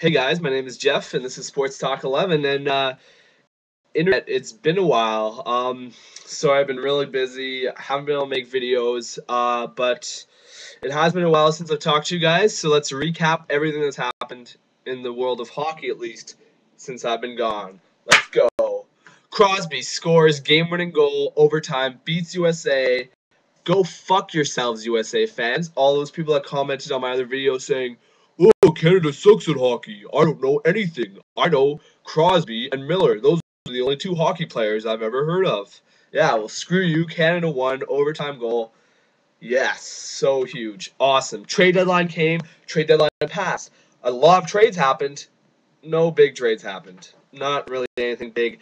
Hey guys, my name is Jeff, and this is Sportstalk 11. And internet, it's been a while. So I've been really busy. I haven't been able to make videos. But it has been a while since I've talked to you guys. So let's recap everything that's happened in the world of hockey, at least since I've been gone. Let's go. Crosby scores game-winning goal, overtime, beats USA. Go fuck yourselves, USA fans. All those people that commented on my other video saying, "Oh, Canada sucks at hockey. I don't know anything. I know Crosby and Miller. Those are the only two hockey players I've ever heard of." Yeah, well, screw you. Canada won. Overtime goal. Yes, so huge. Awesome. Trade deadline came. Trade deadline passed. A lot of trades happened. No big trades happened. Not really anything big.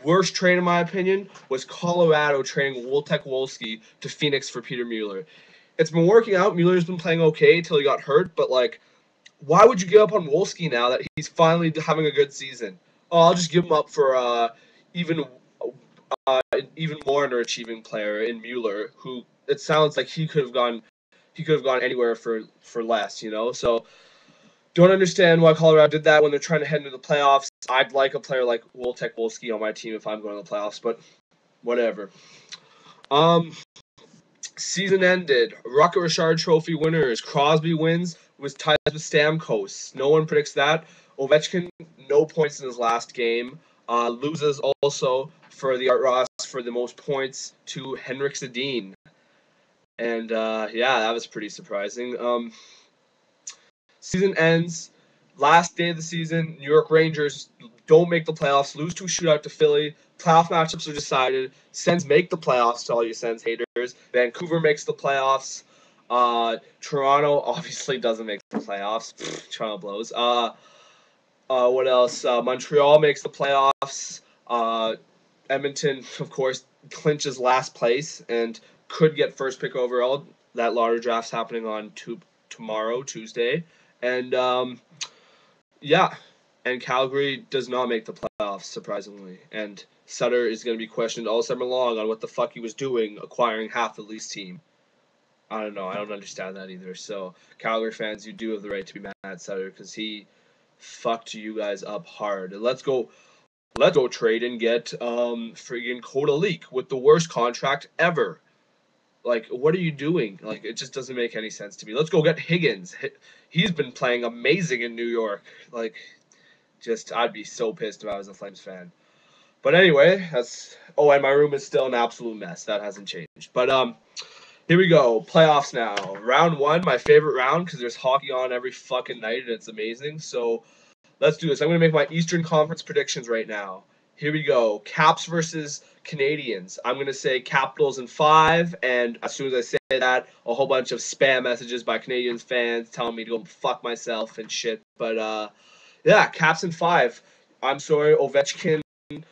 Worst trade, in my opinion, was Colorado trading Woltek Wolski to Phoenix for Peter Mueller. It's been working out. Mueller's been playing okay till he got hurt, but why would you give up on Wolski now that he's finally having a good season? Oh, I'll just give him up for even even more underachieving player in Mueller, who it sounds like he could have gone anywhere for less, you know. So don't understand why Colorado did that when they're trying to head into the playoffs. I'd like a player like Woltek Wolski on my team if I'm going to the playoffs, but whatever. Um, Season ended. Rocket Richard Trophy winners. Crosby wins with ties with Stamkos. No one predicts that. Ovechkin, no points in his last game. Loses also for the Art Ross for the most points to Henrik Sedin. And yeah, that was pretty surprising. Season ends. Last day of the season, New York Rangers don't make the playoffs, lose to a shootout to Philly. Playoff matchups are decided. Sens make the playoffs to all you Sens haters. Vancouver makes the playoffs. Toronto obviously doesn't make the playoffs. Toronto blows. What else? Montreal makes the playoffs. Edmonton, of course, clinches last place and could get first pick overall. That lottery draft's happening on tomorrow, Tuesday. And yeah, and Calgary does not make the playoffs, surprisingly. And Sutter is going to be questioned all summer long on what the fuck he was doing acquiring half the Leafs team. I don't know. I don't understand that either. So, Calgary fans, you do have the right to be mad at Sutter because he fucked you guys up hard. And let's go trade and get friggin' Coda Leak with the worst contract ever. Like, what are you doing? Like, it just doesn't make any sense to me. Let's go get Higgins. He's been playing amazing in New York. Like, I'd be so pissed if I was a Flames fan. But anyway, that's. Oh, and my room is still an absolute mess. That hasn't changed. But here we go. Playoffs now. Round one, my favorite round because there's hockey on every fucking night and it's amazing. So let's do this. I'm gonna make my Eastern Conference predictions right now. Here we go. Caps versus Canadians. I'm going to say Capitals in 5, and as soon as I say that, a whole bunch of spam messages by Canadians fans telling me to go fuck myself and shit. But, yeah, Caps in 5. I'm sorry, Ovechkin,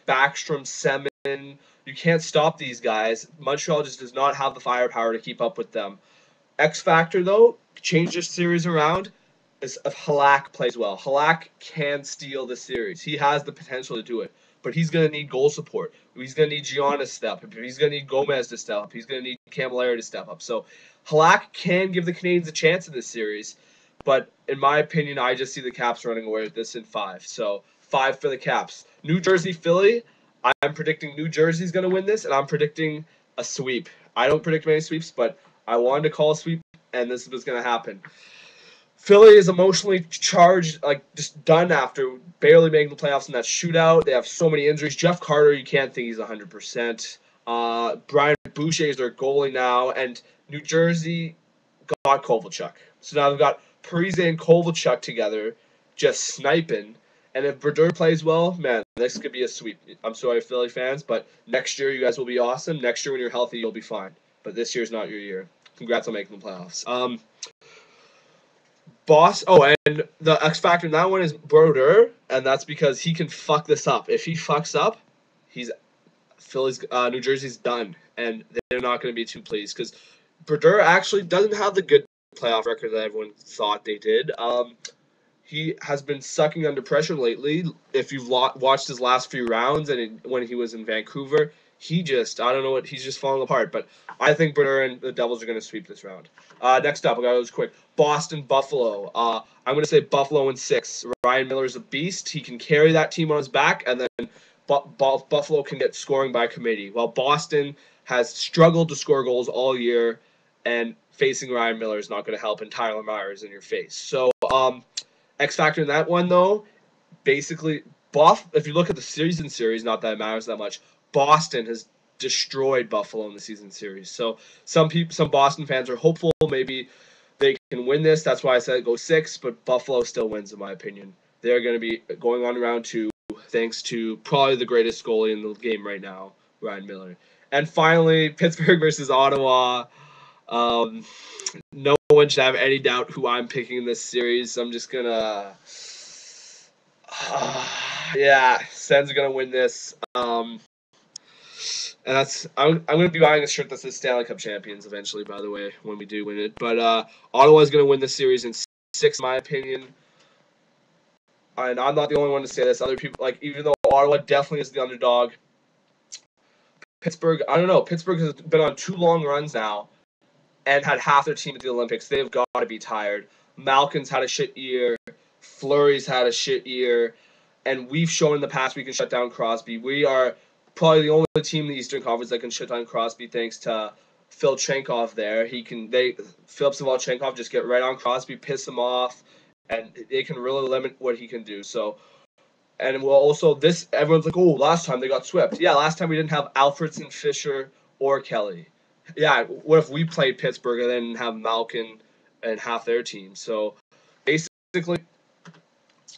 Backstrom, Semin. You can't stop these guys. Montreal just does not have the firepower to keep up with them. X Factor, though, change this series around. If Halak plays well. Halak can steal the series. He has the potential to do it. But he's going to need goal support. He's going to need Giannis to step up. He's going to need Gomez to step up. He's going to need Camilleri to step up. So Halak can give the Canadians a chance in this series. But in my opinion, I just see the Caps running away with this in 5. So 5 for the Caps. New Jersey, Philly. I'm predicting New Jersey's going to win this, and I'm predicting a sweep. I don't predict many sweeps, but I wanted to call a sweep, and this is what's going to happen. Philly is emotionally charged, like just done after barely making the playoffs in that shootout. They have so many injuries. Jeff Carter, you can't think he's 100%. Brian Boucher is their goalie now, and New Jersey got Kovalchuk. So now they've got Parise and Kovalchuk together, just sniping. And if Brodeur plays well, man, this could be a sweep. I'm sorry, Philly fans, but next year you guys will be awesome. Next year when you're healthy, you'll be fine. But this year's not your year. Congrats on making the playoffs. And the X factor in that one is Brodeur, and that's because he can fuck this up. If he fucks up, New Jersey's done, and they're not going to be too pleased because Brodeur actually doesn't have the good playoff record that everyone thought they did. He has been sucking under pressure lately. If you've watched his last few rounds and when he was in Vancouver, I don't know what, he's just falling apart. But I think Brenner and the Devils are going to sweep this round. Next up, I got this quick. Boston, Buffalo. I'm going to say Buffalo in 6. Ryan Miller's a beast. He can carry that team on his back, and then Buffalo can get scoring by committee. While Boston has struggled to score goals all year, and facing Ryan Miller is not going to help, and Tyler Myers in your face. So, X factor in that one, though, basically, if you look at the series, not that it matters that much, Boston has destroyed Buffalo in the season series. So some Boston fans are hopeful maybe they can win this. That's why I said go 6, but Buffalo still wins in my opinion. They're going to be going on to round 2 thanks to probably the greatest goalie in the game right now, Ryan Miller. And finally, Pittsburgh versus Ottawa. No one should have any doubt who I'm picking in this series. I'm just gonna, Sens are gonna win this. And I'm gonna be buying a shirt that says Stanley Cup champions eventually. By the way, when we do win it, but Ottawa's gonna win this series in 6, in my opinion. And I'm not the only one to say this. Other people, like, even though Ottawa definitely is the underdog, Pittsburgh, I don't know. Pittsburgh has been on 2 long runs now and had half their team at the Olympics. They've got to be tired. Malkin's had a shit year. Fleury's had a shit year. And we've shown in the past we can shut down Crosby. We are probably the only team in the Eastern Conference that can shut down Crosby thanks to Phil Chenkov there. Philip Chenkov just get right on Crosby, piss him off, and they can really limit what he can do. So, and we'll also, everyone's like, oh, last time they got swept. Yeah, last time we didn't have Alfredson, Fisher, or Kelly. Yeah, what if we played Pittsburgh and then have Malkin and half their team? So, basically,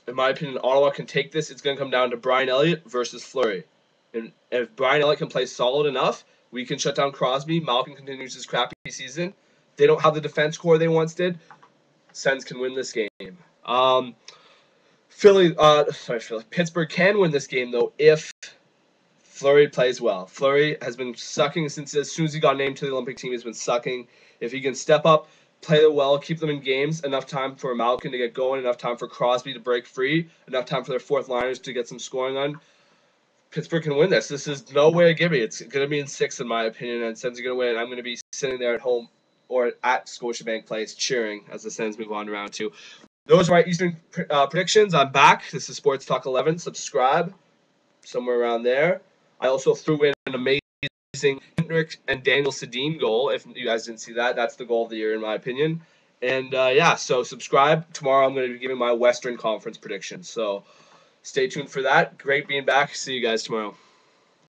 in my opinion, Ottawa can take this. It's going to come down to Brian Elliott versus Fleury. And if Brian Elliott can play solid enough, we can shut down Crosby. Malkin continues his crappy season. They don't have the defense core they once did. Sens can win this game. Pittsburgh can win this game, though, if Fleury plays well. Fleury has been sucking since as soon as he got named to the Olympic team. He's been sucking. If he can step up, play well, keep them in games, enough time for Malkin to get going, enough time for Crosby to break free, enough time for their fourth liners to get some scoring on, Pittsburgh can win this. This is no way a gimme. It's going to be in 6, in my opinion, and Sens are going to win. I'm going to be sitting there at home or at Scotiabank Place cheering as the Sens move on to round 2. Those are my Eastern predictions. I'm back. This is Sportstalk 11. Subscribe somewhere around there. I also threw in an amazing Hendrick and Daniel Sedin goal. If you guys didn't see that, that's the goal of the year in my opinion. And so subscribe. Tomorrow I'm going to be giving my Western Conference predictions. So stay tuned for that. Great being back. See you guys tomorrow.